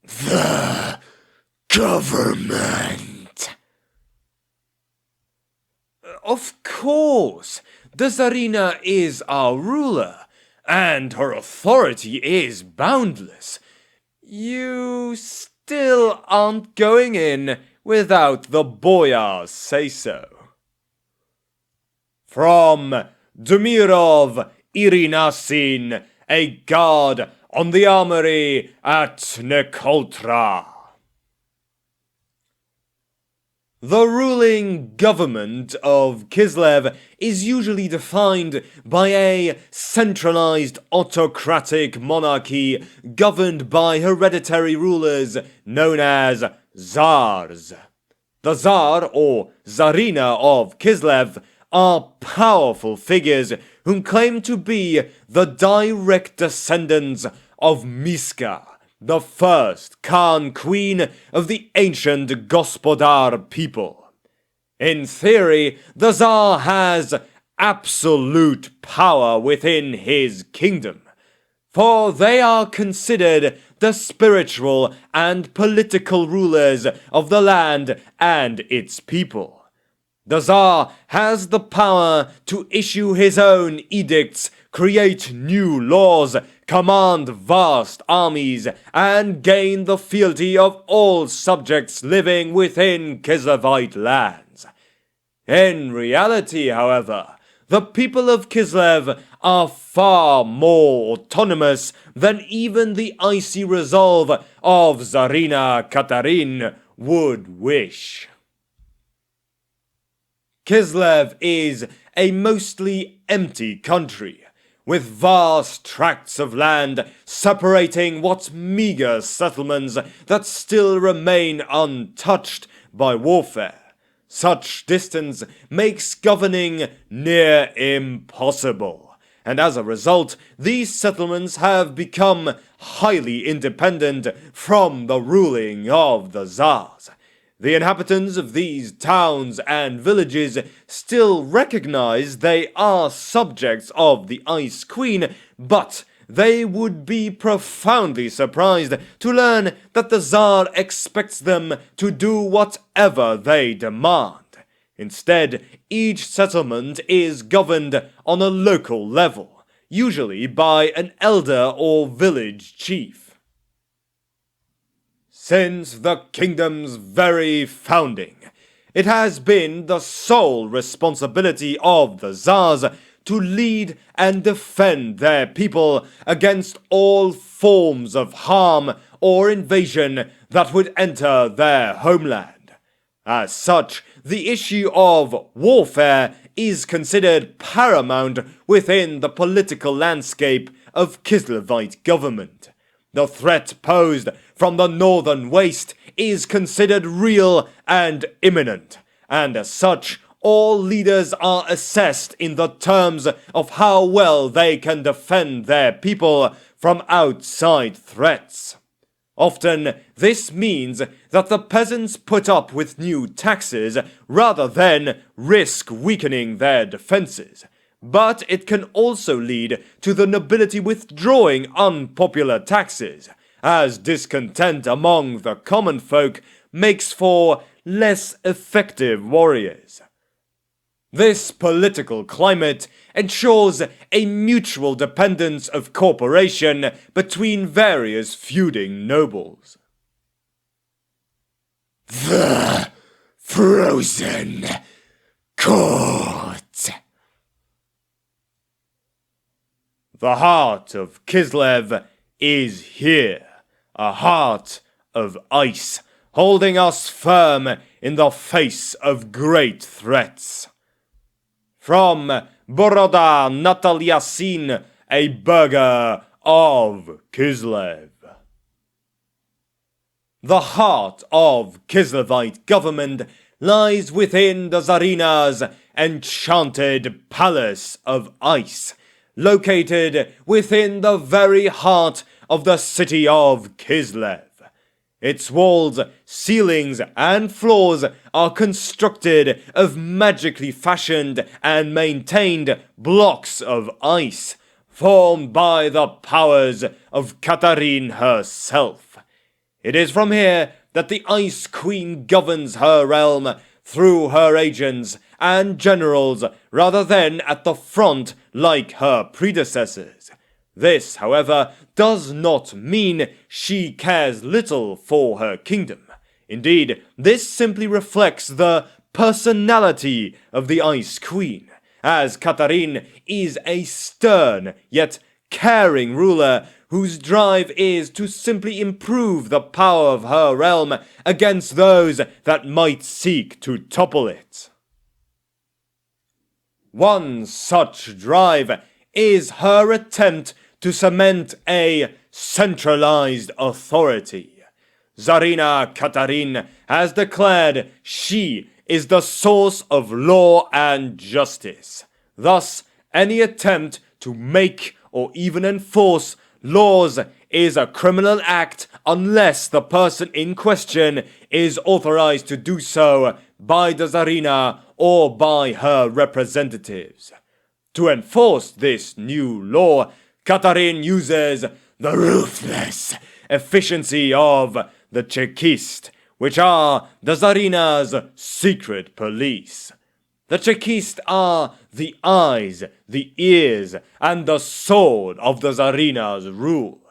The government. Of course, the Tsarina is our ruler, and her authority is boundless. You still aren't going in without the boyars say-so. From Dumirov Irinasin, a guard on the armory at Nekoltra. The ruling government of KISLEV is usually defined by a centralized autocratic monarchy governed by hereditary rulers known as Tsars. The Tsar or Tsarina of KISLEV are powerful figures who claim to be the direct descendants of Miska, the first Khan queen of the ancient Gospodar people. In theory, the Tsar has absolute power within his kingdom, for they are considered the spiritual and political rulers of the land and its people. The Tsar has the power to issue his own edicts, create new laws, command vast armies, and gain the fealty of all subjects living within Kislevite lands. In reality, however, the people of KISLEV are far more autonomous than even the icy resolve of Tsarina Katarin would wish. KISLEV is a mostly empty country, with vast tracts of land separating what meager settlements that still remain untouched by warfare. Such distance makes governing near impossible, and as a result, these settlements have become highly independent from the ruling of the Tsars. The inhabitants of these towns and villages still recognize they are subjects of the Ice Queen, but they would be profoundly surprised to learn that the Tsar expects them to do whatever they demand. Instead, each settlement is governed on a local level, usually by an elder or village chief. Since the kingdom's very founding, it has been the sole responsibility of the Tsars to lead and defend their people against all forms of harm or invasion that would enter their homeland. As such, the issue of warfare is considered paramount within the political landscape of Kislevite government. The threat posed from the northern waste is considered real and imminent, and as such, all leaders are assessed in the terms of how well they can defend their people from outside threats. Often, this means that the peasants put up with new taxes rather than risk weakening their defenses. But it can also lead to the nobility withdrawing unpopular taxes, as discontent among the common folk makes for less effective warriors. This political climate ensures a mutual dependence of cooperation between various feuding nobles. The Frozen Court. The heart of KISLEV is here, a heart of ice, holding us firm in the face of great threats. From Boroda Natalyasin, a burgher of KISLEV. The heart of Kislevite government lies within the Tsarina's enchanted palace of ice, located within the very heart of the city of KISLEV. Its walls, ceilings, and floors are constructed of magically fashioned and maintained blocks of ice, formed by the powers of Katarin herself. It is from here that the Ice Queen governs her realm through her agents and generals rather than at the front like her predecessors. This, however, does not mean she cares little for her kingdom. Indeed, this simply reflects the personality of the Ice Queen, as Katarine is a stern yet caring ruler whose drive is to simply improve the power of her realm against those that might seek to topple it. One such drive is her attempt to cement a centralized authority. Tsarina Katarine has declared she is the source of law and justice. Thus, any attempt to make or even enforce laws is a criminal act unless the person in question is authorized to do so by the Tsarina or by her representatives. To enforce this new law, Katarine uses the ruthless efficiency of the Chekist, which are the Tsarina's secret police. The Chekist are the eyes, the ears, and the sword of the Tsarina's rule.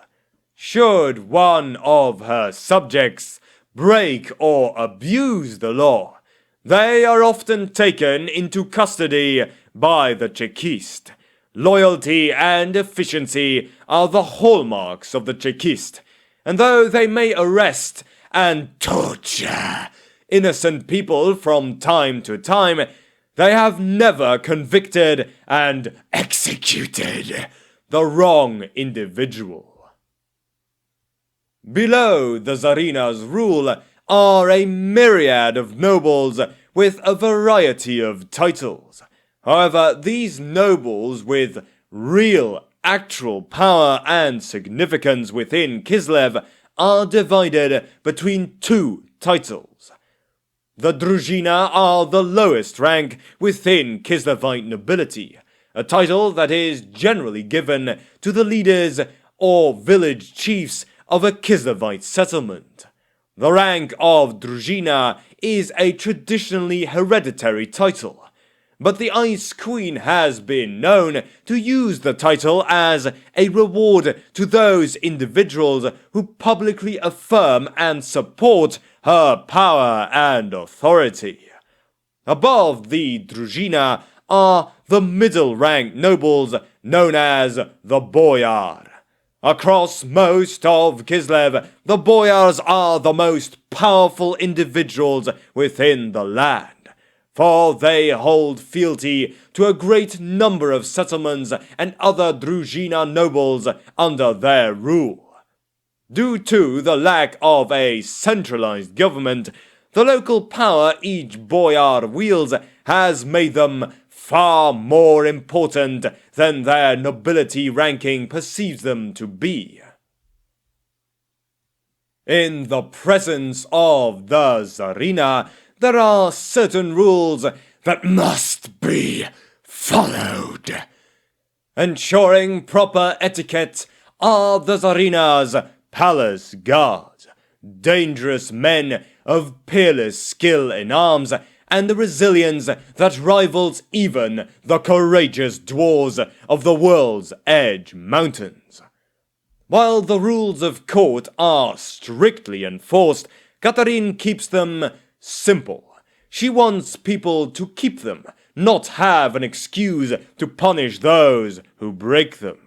Should one of her subjects break or abuse the law, they are often taken into custody by the Chekist. Loyalty and efficiency are the hallmarks of the Chekist, and though they may arrest and torture innocent people from time to time, they have never convicted and executed the wrong individual. Below the Tsarina's rule are a myriad of nobles with a variety of titles. However, these nobles with real, actual power and significance within Kislev are divided between two titles. The Druzhina are the lowest rank within Kislevite nobility, a title that is generally given to the leaders or village chiefs of a Kislevite settlement. The rank of Druzhina is a traditionally hereditary title, but the Ice Queen has been known to use the title as a reward to those individuals who publicly affirm and support her power and authority. Above the Druzhina are the middle-ranked nobles known as the Boyar. Across most of Kislev, the Boyars are the most powerful individuals within the land, for they hold fealty to a great number of settlements and other Druzhina nobles under their rule. Due to the lack of a centralized government, the local power each boyar wields has made them far more important than their nobility ranking perceives them to be. In the presence of the Tsarina, there are certain rules that must be followed. Ensuring proper etiquette are the Tsarina's palace guards, dangerous men of peerless skill in arms and the resilience that rivals even the courageous dwarves of the World's Edge Mountains. While the rules of court are strictly enforced, Katarine keeps them simple. She wants people to keep them, not have an excuse to punish those who break them.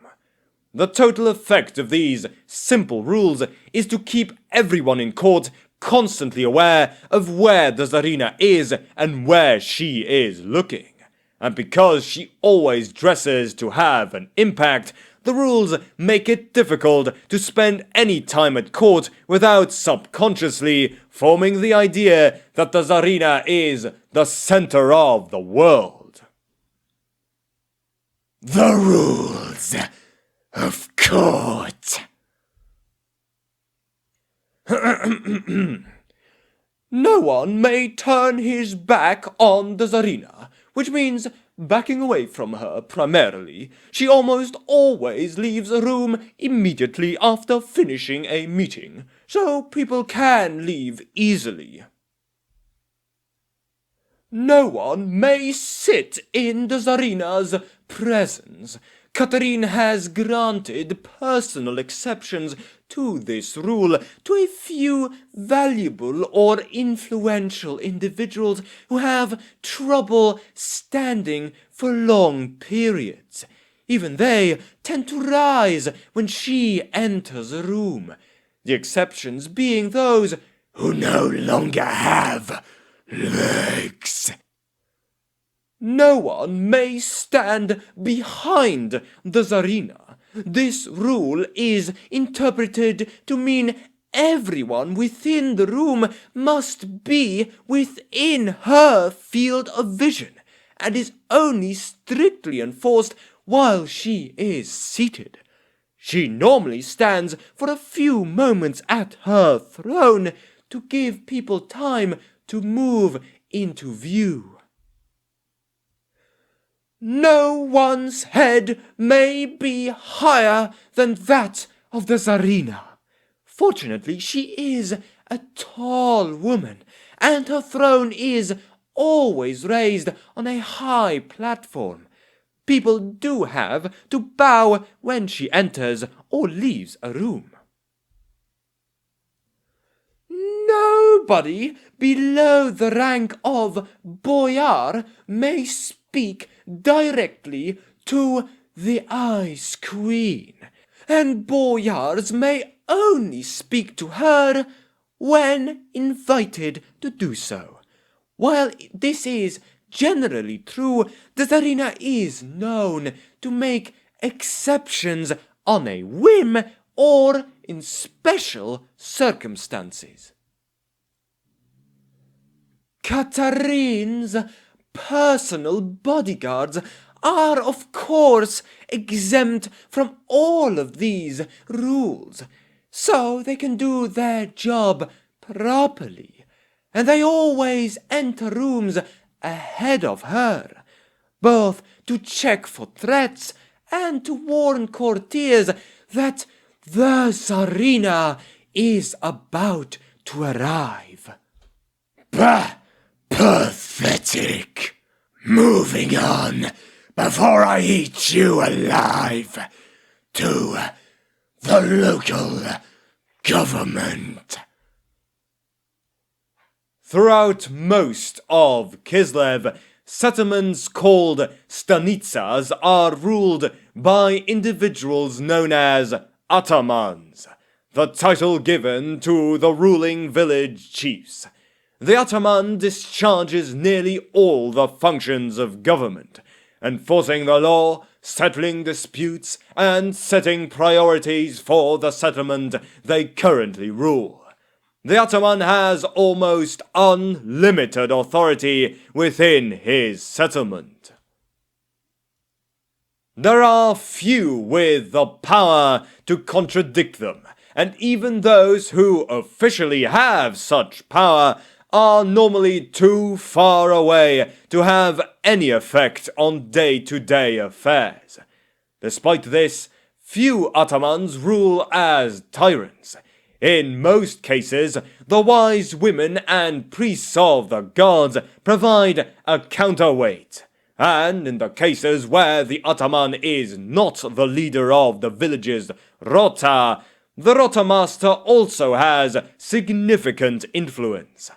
The total effect of these simple rules is to keep everyone in court constantly aware of where the Tsarina is and where she is looking. And because she always dresses to have an impact, the rules make it difficult to spend any time at court without subconsciously forming the idea that the Tsarina is the center of the world. The rules of court. No one may turn his back on the Tsarina, which means backing away from her primarily, she almost always leaves a room immediately after finishing a meeting, so people can leave easily. No one may sit in the Tsarina's presence. Catherine has granted personal exceptions to this rule to a few valuable or influential individuals who have trouble standing for long periods. Even they tend to rise when she enters a room, the exceptions being those who no longer have legs. No one may stand behind the Tsarina. This rule is interpreted to mean everyone within the room must be within her field of vision, and is only strictly enforced while she is seated. She normally stands for a few moments at her throne to give people time to move into view. No one's head may be higher than that of the Tsarina. Fortunately, she is a tall woman, and her throne is always raised on a high platform. People do have to bow when she enters or leaves a room. Nobody below the rank of boyar may speak directly to the Ice Queen, and boyars may only speak to her when invited to do so. While this is generally true, the Tsarina is known to make exceptions on a whim or in special circumstances. Catherine's personal bodyguards are of course exempt from all of these rules, so they can do their job properly, and they always enter rooms ahead of her, both to check for threats and to warn courtiers that the Tsarina is about to arrive. Bah! Pathetic. Moving on, before I eat you alive, to the local government. Throughout most of Kislev, settlements called stanitsas are ruled by individuals known as atamans, the title given to the ruling village chiefs. The ataman discharges nearly all the functions of government, enforcing the law, settling disputes, and setting priorities for the settlement they currently rule. The ataman has almost unlimited authority within his settlement. There are few with the power to contradict them, and even those who officially have such power are normally too far away to have any effect on day-to-day affairs. Despite this, few atamans rule as tyrants. In most cases, the wise women and priests of the gods provide a counterweight. And in the cases where the ataman is not the leader of the village's rota, the rota master also has significant influence.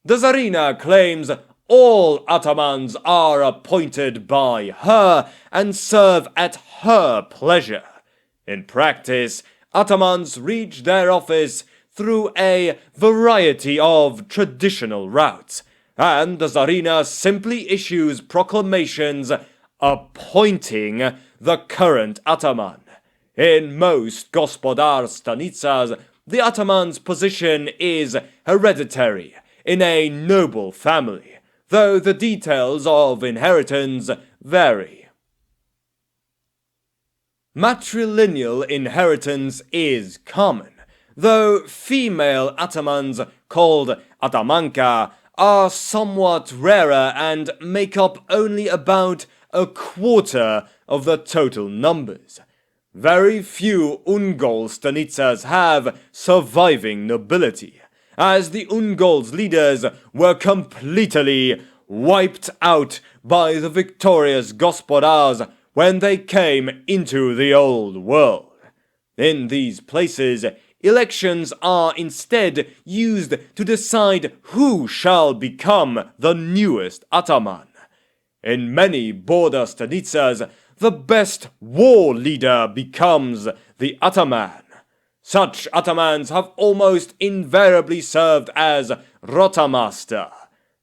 The Tsarina claims all atamans are appointed by her and serve at her pleasure. In practice, atamans reach their office through a variety of traditional routes, and the Tsarina simply issues proclamations appointing the current ataman. In most gospodar stanitsas, the ataman's position is hereditary in a noble family, though the details of inheritance vary. Matrilineal inheritance is common, though female atamans called atamanka are somewhat rarer and make up only about a quarter of the total numbers. Very few Ungol stanitsas have surviving nobility, as the Ungol's leaders were completely wiped out by the victorious gospodars when they came into the old world. In these places, elections are instead used to decide who shall become the newest ataman. In many border stanitsas, the best war leader becomes the ataman. Such atamans have almost invariably served as rotamaster,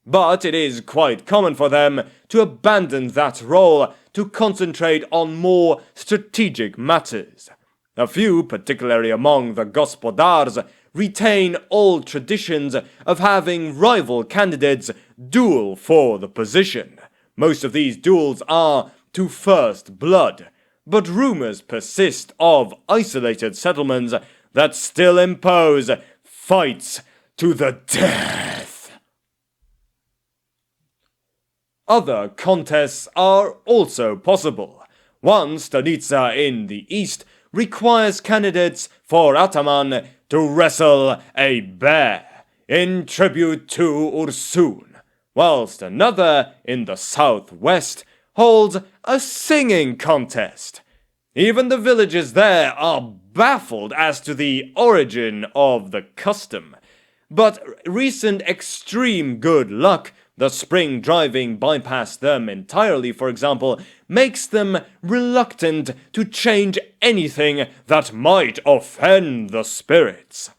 but it is quite common for them to abandon that role to concentrate on more strategic matters. A few, particularly among the gospodars, retain old traditions of having rival candidates duel for the position. Most of these duels are to first blood, but rumors persist of isolated settlements that still impose fights to the death. Other contests are also possible. One stanitsa in the east requires candidates for ataman to wrestle a bear in tribute to Ursun, whilst another in the southwest holds a singing contest. Even the villagers there are baffled as to the origin of the custom, but recent extreme good luck, the spring driving bypassed them entirely, for example, makes them reluctant to change anything that might offend the spirits.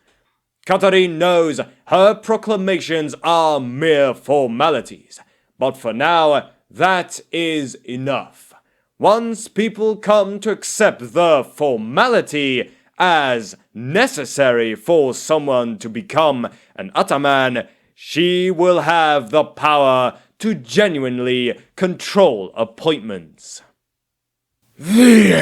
Katarine knows her proclamations are mere formalities, but for now, that is enough. Once people come to accept the formality as necessary for someone to become an ataman, she will have the power to genuinely control appointments. The